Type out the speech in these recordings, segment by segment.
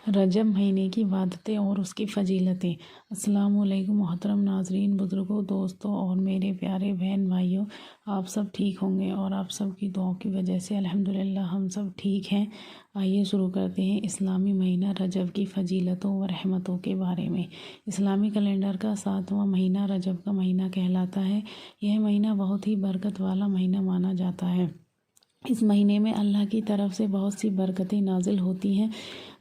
رجب مہینے کی عبادتیں اور اس کی فضیلتیں۔ السلام علیکم محترم ناظرین، بزرگوں، دوستوں اور میرے پیارے بہن بھائیوں، آپ سب ٹھیک ہوں گے اور آپ سب کی دعاؤں کی وجہ سے الحمدللہ ہم سب ٹھیک ہیں۔ آئیے شروع کرتے ہیں اسلامی مہینہ رجب کی فضیلتوں و رحمتوں کے بارے میں۔ اسلامی کیلنڈر کا 7واں مہینہ رجب کا مہینہ کہلاتا ہے۔ یہ مہینہ بہت ہی برکت والا مہینہ مانا جاتا ہے۔ اس مہینے میں اللہ کی طرف سے بہت سی برکتیں نازل ہوتی ہیں۔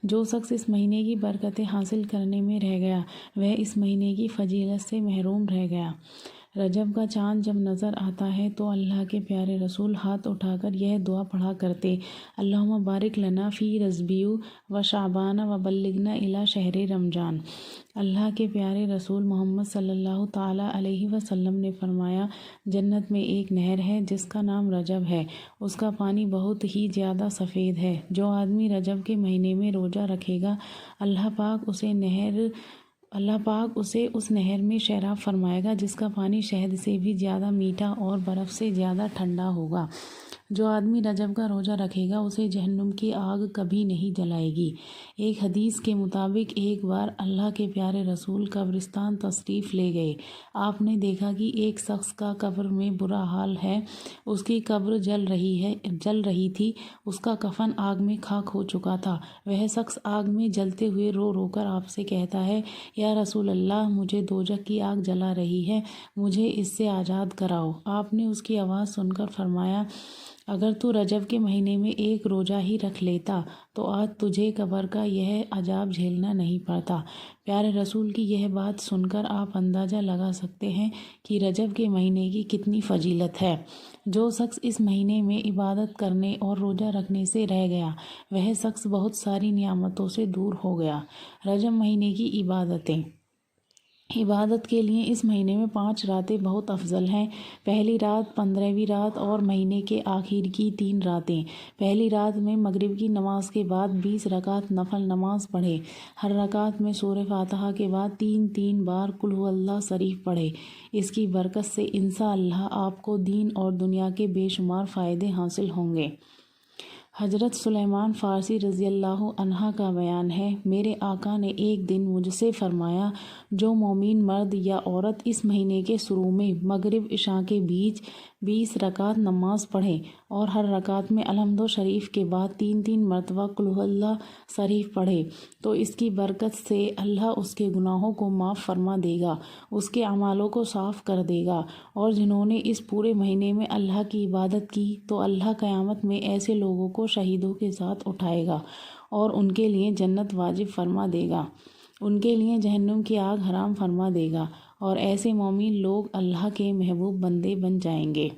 جو شخص اس مہینے کی برکتیں حاصل کرنے میں رہ گیا، وہ اس مہینے کی فضیلت سے محروم رہ گیا۔ رجب کا چاند جب نظر آتا ہے تو اللہ کے پیارے رسول ہاتھ اٹھا کر یہ دعا پڑھا کرتے: اللہم بارک لنا فی رجبی و شعبان و بلغنا الی شہر رمضان۔ اللہ کے پیارے رسول محمد صلی اللہ تعالیٰ علیہ وسلم نے فرمایا، جنت میں ایک نہر ہے جس کا نام رجب ہے، اس کا پانی بہت ہی زیادہ سفید ہے۔ جو آدمی رجب کے مہینے میں روزہ رکھے گا، اللہ پاک اسے اس نہر میں شراب فرمائے گا جس کا پانی شہد سے بھی زیادہ میٹھا اور برف سے زیادہ ٹھنڈا ہوگا۔ جو آدمی رجب کا روزہ رکھے گا اسے جہنم کی آگ کبھی نہیں جلائے گی۔ ایک حدیث کے مطابق ایک بار اللہ کے پیارے رسول قبرستان تشریف لے گئے۔ آپ نے دیکھا کہ ایک شخص کا قبر میں برا حال ہے، اس کی قبر جل رہی تھی، اس کا کفن آگ میں خاک ہو چکا تھا۔ وہ شخص آگ میں جلتے ہوئے رو رو کر آپ سے کہتا ہے: یا رسول اللہ، مجھے دوزخ کی آگ جلا رہی ہے، مجھے اس سے آزاد کراؤ۔ آپ نے اس کی آواز سن کر فرمایا: اگر تو رجب کے مہینے میں ایک روزہ ہی رکھ لیتا تو آج تجھے قبر کا یہ عذاب جھیلنا نہیں پڑتا۔ پیارے رسول کی یہ بات سن کر آپ اندازہ لگا سکتے ہیں کہ رجب کے مہینے کی کتنی فضیلت ہے۔ جو شخص اس مہینے میں عبادت کرنے اور روزہ رکھنے سے رہ گیا، وہ شخص بہت ساری نعمتوں سے دور ہو گیا۔ رجب مہینے کی عبادتیں۔ عبادت کے لیے اس مہینے میں 5 راتیں بہت افضل ہیں۔ پہلی رات، 15ویں رات اور مہینے کے آخر کی 3 راتیں۔ پہلی رات میں مغرب کی نماز کے بعد 20 رکعت نفل نماز پڑھیں۔ ہر رکعت میں سورہ فاتحہ کے بعد 3 بار قل ھو اللہ شریف پڑھیں۔ اس کی برکت سے انشاءاللہ آپ کو دین اور دنیا کے بے شمار فائدے حاصل ہوں گے۔ حضرت سلیمان فارسی رضی اللہ عنہ کا بیان ہے، میرے آقا نے ایک دن مجھ سے فرمایا: جو مومن مرد یا عورت اس مہینے کے شروع میں مغرب عشاء کے بیچ 20 رکعت نماز پڑھے اور ہر رکعت میں الحمد شریف کے بعد 3 مرتبہ قل ھو اللہ شریف پڑھے تو اس کی برکت سے اللہ اس کے گناہوں کو معاف فرما دے گا، اس کے اعمالوں کو صاف کر دے گا۔ اور جنہوں نے اس پورے مہینے میں اللہ کی عبادت کی تو اللہ قیامت میں ایسے لوگوں کو شہیدوں کے ساتھ اٹھائے گا اور ان کے لیے جنت واجب فرما دے گا، ان کے لیے جہنم کی آگ حرام فرما دے گا، اور ایسے مومن لوگ اللہ کے محبوب بندے بن جائیں گے۔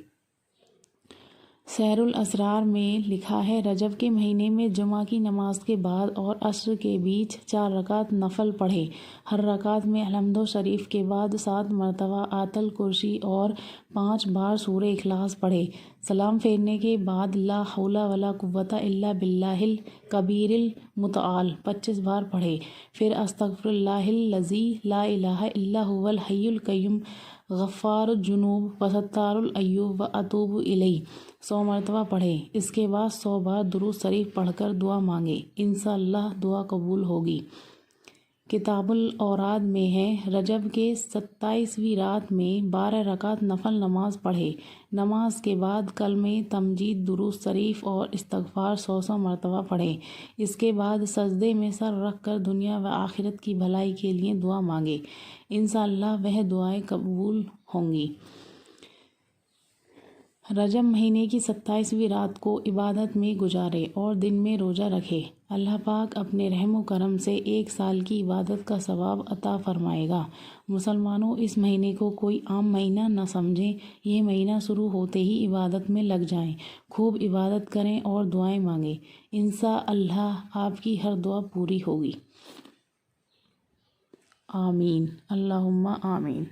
سیر الاسرار میں لکھا ہے، رجب کے مہینے میں جمعہ کی نماز کے بعد اور عصر کے بیچ 4 رکعت نفل پڑھے۔ ہر رکعت میں الحمد شریف کے بعد 7 مرتبہ آیت الکرسی اور 5 بار سورہ اخلاص پڑھے۔ سلام پھیرنے کے بعد لا حول ولا قوۃ الا باللہ الکبیر المتعال 25 بار پڑھے۔ پھر استغفر اللہ الذی لا الہ الا ھو الحی القیوم غفار الذنوب وستار العیوب واتوب الیہ 100 مرتبہ پڑھے۔ اس کے بعد 100 بار درود شریف پڑھ کر دعا مانگے، انشاءاللہ دعا قبول ہوگی۔ کتاب الاوراد میں ہے، رجب کے 27ویں رات میں 12 رکعت نفل نماز پڑھے۔ نماز کے بعد کلمہ تمجید، درود شریف اور استغفار 100 مرتبہ پڑھے۔ اس کے بعد سجدے میں سر رکھ کر دنیا و آخرت کی بھلائی کے لیے دعا مانگے، انشاءاللہ وہ دعائیں قبول ہوں گی۔ رجب مہینے کی 27ویں رات کو عبادت میں گزارے اور دن میں روزہ رکھے، اللہ پاک اپنے رحم و کرم سے 1 سال کی عبادت کا ثواب عطا فرمائے گا۔ مسلمانوں، اس مہینے کو کوئی عام مہینہ نہ سمجھیں، یہ مہینہ شروع ہوتے ہی عبادت میں لگ جائیں، خوب عبادت کریں اور دعائیں مانگیں، انشاءاللہ آپ کی ہر دعا پوری ہوگی۔ آمین، اللہم آمین۔